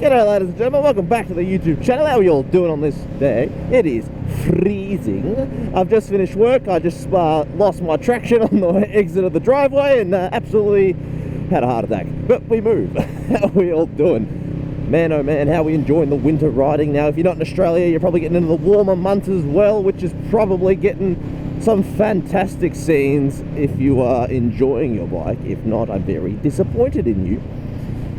G'day ladies and gentlemen, welcome back to the YouTube channel. How are you all doing on this day? It is freezing. I've just finished work. I just lost my traction on the exit of the driveway and absolutely had a heart attack. But we move. How are we all doing? Man, oh man, how are we enjoying the winter riding? Now, if you're not in Australia, you're probably getting into the warmer months as well, which is probably getting some fantastic scenes if you are enjoying your bike. If not, I'm very disappointed in you.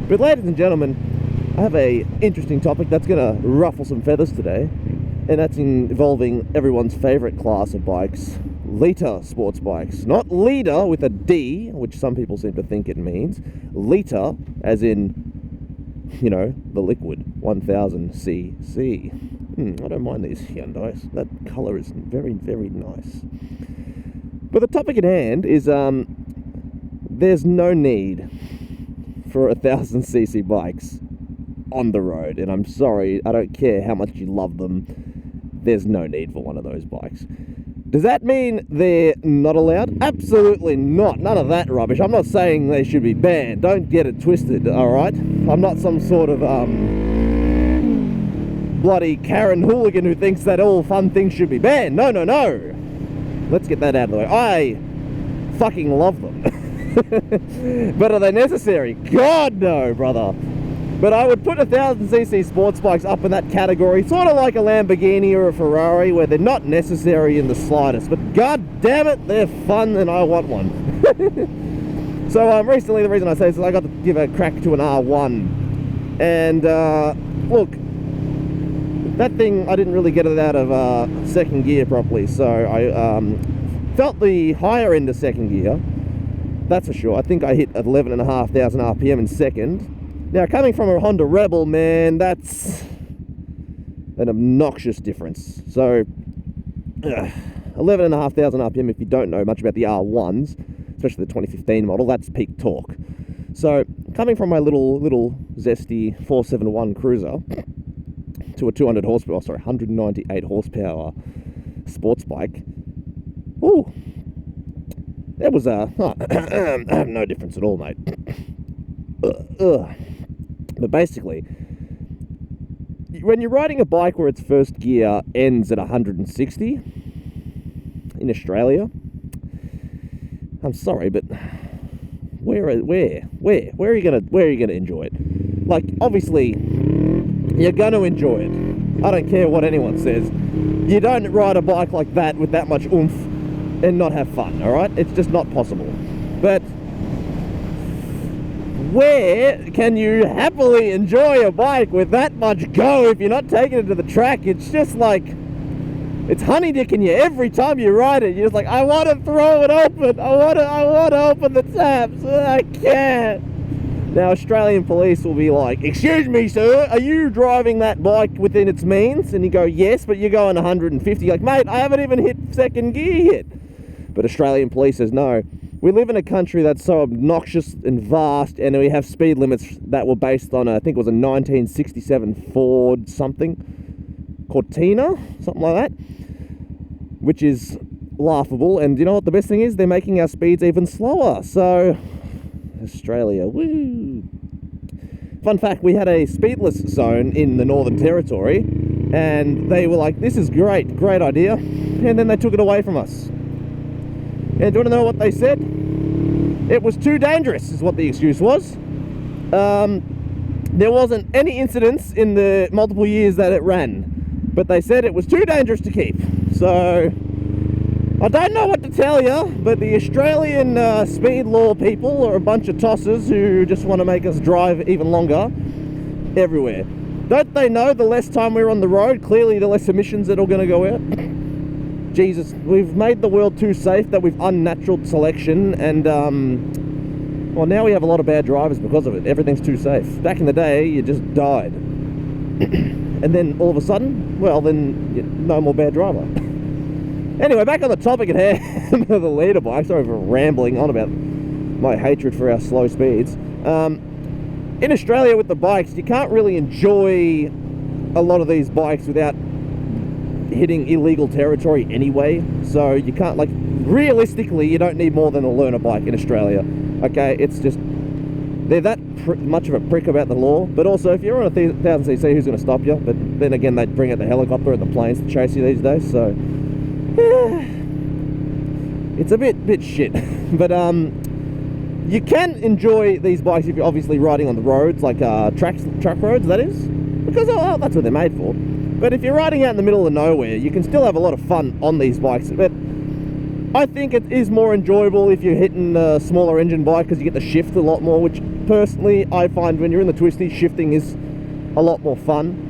But ladies and gentlemen, I have a interesting topic that's going to ruffle some feathers today, and that's involving everyone's favorite class of bikes, liter sports bikes. Not leader with a D, which some people seem to think it means. Liter, as in, you know, the liquid, 1000cc. I don't mind these Hyundais. That colour is very, very nice. But the topic at hand is, there's no need for 1000cc bikes on the road, and I'm sorry, I don't care how much you love them, there's no need for one of those bikes. Does that mean they're not allowed? Absolutely not. None of that rubbish. I'm not saying they should be banned. Don't get it twisted, alright? I'm not some sort of bloody Karen hooligan who thinks that all fun things should be banned. No, no, no. Let's get that out of the way. I fucking love them. But are they necessary? God no, brother. But I would put 1000cc sports bikes up in that category, sort of like a Lamborghini or a Ferrari, where they're not necessary in the slightest. But god damn it, they're fun and I want one. So recently, the reason I say this is I got to give a crack to an R1. And look, that thing, I didn't really get it out of second gear properly. So I felt the higher end of second gear, that's for sure. I think I hit 11,500 RPM in second. Now, coming from a Honda Rebel, man, that's an obnoxious difference. So, 11,500 RPM, if you don't know much about the R1s, especially the 2015 model, that's peak torque. So, coming from my little zesty 471 Cruiser to a 198 horsepower sports bike, ooh, there was no difference at all, mate. But basically, when you're riding a bike where its first gear ends at 160 in Australia, I'm sorry, but where are you gonna enjoy it? Like, obviously, you're gonna enjoy it. I don't care what anyone says. You don't ride a bike like that with that much oomph and not have fun, all right? It's just not possible. But where can you happily enjoy a bike with that much go if you're not taking it to the track? It's just like, it's honey dicking you every time you ride it. You're just like, I want to throw it open. I want to open the taps. I can't. Now, Australian police will be like, excuse me, sir, are you driving that bike within its means? And you go, yes, but you're going 150. You're like, mate, I haven't even hit second gear yet. But Australian police says, no. We live in a country that's so obnoxious and vast, and we have speed limits that were based on, I think it was a 1967 Ford something, Cortina, something like that, which is laughable. And you know what the best thing is? They're making our speeds even slower. So, Australia, woo! Fun fact, we had a speedless zone in the Northern Territory, and they were like, this is great idea, and then they took it away from us. And do you want to know what they said? It was too dangerous, is what the excuse was. There wasn't any incidents in the multiple years that it ran, but they said it was too dangerous to keep. So, I don't know what to tell you, but the Australian speed law people are a bunch of tossers who just want to make us drive even longer everywhere. Don't they know the less time we're on the road, clearly the less emissions that are going to go out? Jesus, we've made the world too safe that we've unnatural selection, and well, now we have a lot of bad drivers because of it. Everything's too safe. Back in the day, you just died. And then all of a sudden, well, then no more bad driver. Anyway, back on the topic at hand of the leader bike. Sorry for rambling on about my hatred for our slow speeds. In Australia with the bikes, you can't really enjoy a lot of these bikes without hitting illegal territory anyway. So you can't, like, realistically, you don't need more than a learner bike in Australia. Okay, it's just, they're that much of a prick about the law. But also, if you're on a 1000cc, who's going to stop you? But then again, they bring out the helicopter and the planes to chase you these days, so yeah, it's a bit shit. But you can enjoy these bikes if you're obviously riding on the roads, like track roads, that is, because that's what they're made for. But if you're riding out in the middle of nowhere, you can still have a lot of fun on these bikes. But I think it is more enjoyable if you're hitting a smaller engine bike, because you get to shift a lot more, which personally I find when you're in the twisties, shifting is a lot more fun.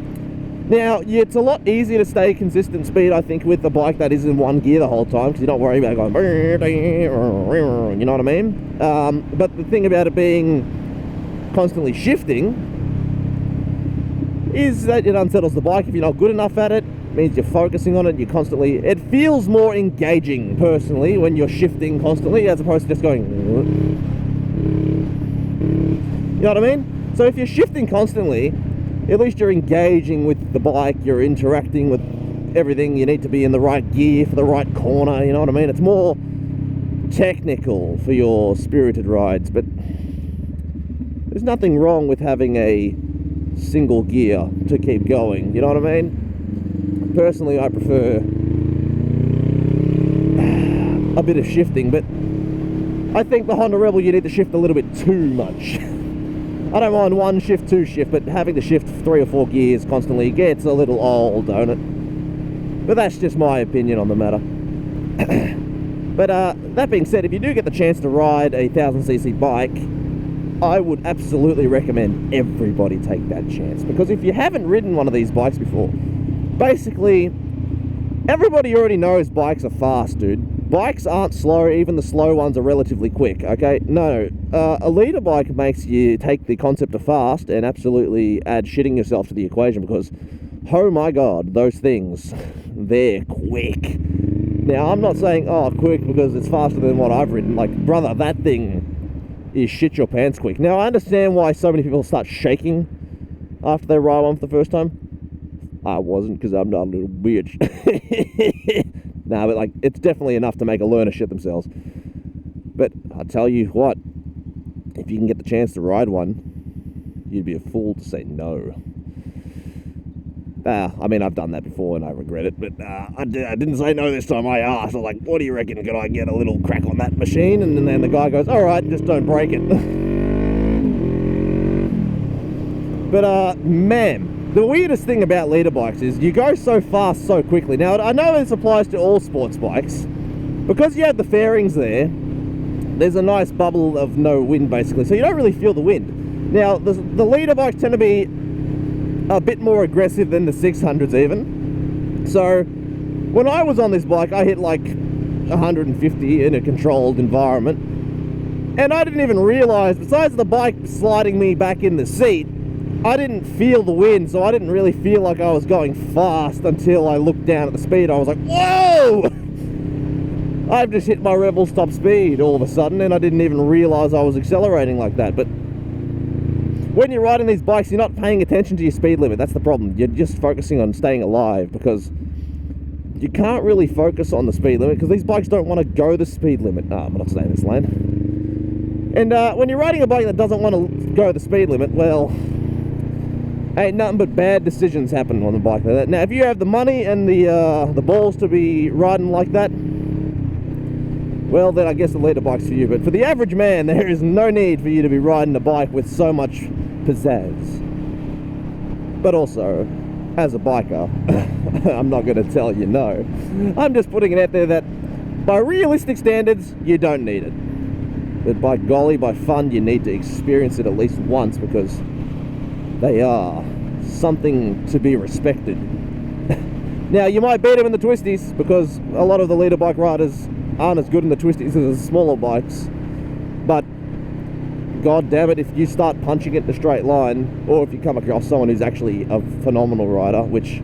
Now, yeah, it's a lot easier to stay consistent speed, I think, with the bike that is in one gear the whole time, because you don't worry about going, you know what I mean? But the thing about it being constantly shifting is that it unsettles the bike if you're not good enough at it. It means you're focusing on it, you're constantly... It feels more engaging, personally, when you're shifting constantly, as opposed to just going... You know what I mean? So if you're shifting constantly, at least you're engaging with the bike, you're interacting with everything, you need to be in the right gear for the right corner, you know what I mean? It's more technical for your spirited rides, but there's nothing wrong with having a single gear to keep going, you know what I mean? Personally, I prefer a bit of shifting, but I think the Honda Rebel, you need to shift a little bit too much. I don't mind one shift, two shift, but having to shift 3 or 4 gears constantly gets a little old, don't it? But that's just my opinion on the matter. But that being said, if you do get the chance to ride a 1000cc bike, I would absolutely recommend everybody take that chance, because if you haven't ridden one of these bikes before, basically everybody already knows bikes are fast, dude. Bikes aren't slow, even the slow ones are relatively quick, okay? No, a leader bike makes you take the concept of fast and absolutely add shitting yourself to the equation, because, oh my god, those things, they're quick. Now, I'm not saying, oh, quick because it's faster than what I've ridden. Like, brother, that thing is shit your pants quick. Now, I understand why so many people start shaking after they ride one for the first time. I wasn't, because I'm not a little bitch. Nah, but like, it's definitely enough to make a learner shit themselves. But I tell you what, if you can get the chance to ride one, you'd be a fool to say no. I mean, I've done that before and I regret it, but I didn't say no this time. I asked, I was like, what do you reckon? Could I get a little crack on that machine? And then the guy goes, all right, just don't break it. But, man, the weirdest thing about leader bikes is you go so fast so quickly. Now, I know this applies to all sports bikes. Because you have the fairings there, there's a nice bubble of no wind, basically, so you don't really feel the wind. Now, the leader bikes tend to be a bit more aggressive than the 600s even. So, when I was on this bike, I hit like 150 in a controlled environment. And I didn't even realize, besides the bike sliding me back in the seat, I didn't feel the wind, so I didn't really feel like I was going fast until I looked down at the speed. I was like, whoa! I've just hit my Rebel stop speed all of a sudden, and I didn't even realize I was accelerating like that. But when you're riding these bikes, you're not paying attention to your speed limit. That's the problem. You're just focusing on staying alive, because you can't really focus on the speed limit, because these bikes don't want to go the speed limit. No, I'm not staying in this lane. And when you're riding a bike that doesn't want to go the speed limit, well, ain't nothing but bad decisions happen on a bike like that. Now, if you have the money and the balls to be riding like that, well, then I guess the leader bike's for you. But for the average man, there is no need for you to be riding a bike with so much pizzazz. But also, as a biker, I'm not going to tell you no. I'm just putting it out there that by realistic standards, you don't need it. But by golly, by fun, you need to experience it at least once, because they are something to be respected. Now, you might beat them in the twisties, because a lot of the leader bike riders aren't as good in the twisties as the smaller bikes. But god damn it, if you start punching it in a straight line, or if you come across someone who's actually a phenomenal rider, which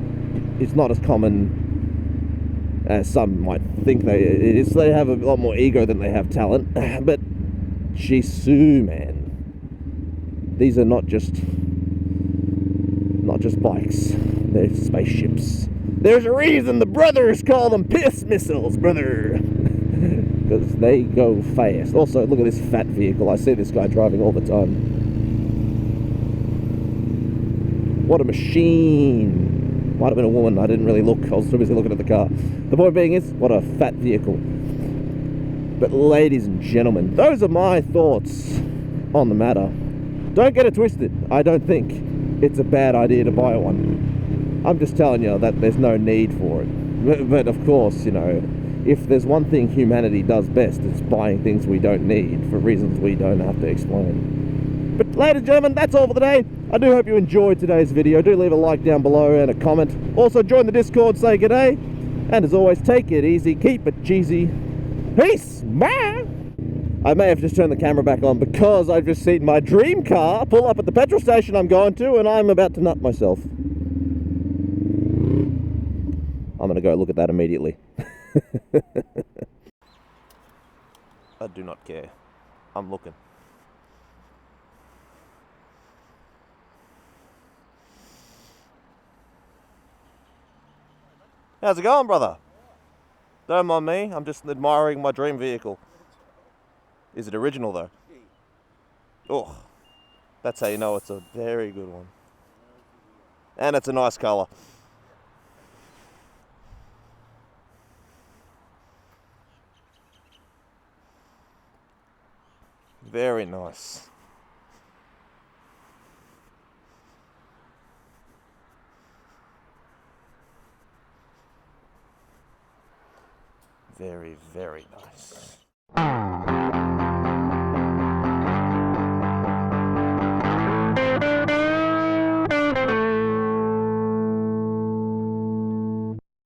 is not as common as some might think they have a lot more ego than they have talent. But Jisoo, man, these are not just bikes, they're spaceships. There's a reason the brothers call them piss missiles, brother, because they go fast. Also, look at this fat vehicle. I see this guy driving all the time. What a machine. Might have been a woman, I didn't really look, I was too busy looking at the car. The point being is, what a fat vehicle. But ladies and gentlemen, those are my thoughts on the matter. Don't get it twisted. I don't think it's a bad idea to buy one. I'm just telling you that there's no need for it. But of course, you know, if there's one thing humanity does best, it's buying things we don't need for reasons we don't have to explain. But ladies and gentlemen, that's all for today. I do hope you enjoyed today's video. Do leave a like down below and a comment. Also join the Discord, say g'day. And as always, take it easy, keep it cheesy. Peace, man! I may have just turned the camera back on because I've just seen my dream car pull up at the petrol station I'm going to, and I'm about to nut myself. I'm gonna go look at that immediately. I do not care. I'm looking. How's it going, brother? Don't mind me, I'm just admiring my dream vehicle. Is it original though? Oh, that's how you know it's a very good one. And it's a nice colour. Very nice. Very, very nice.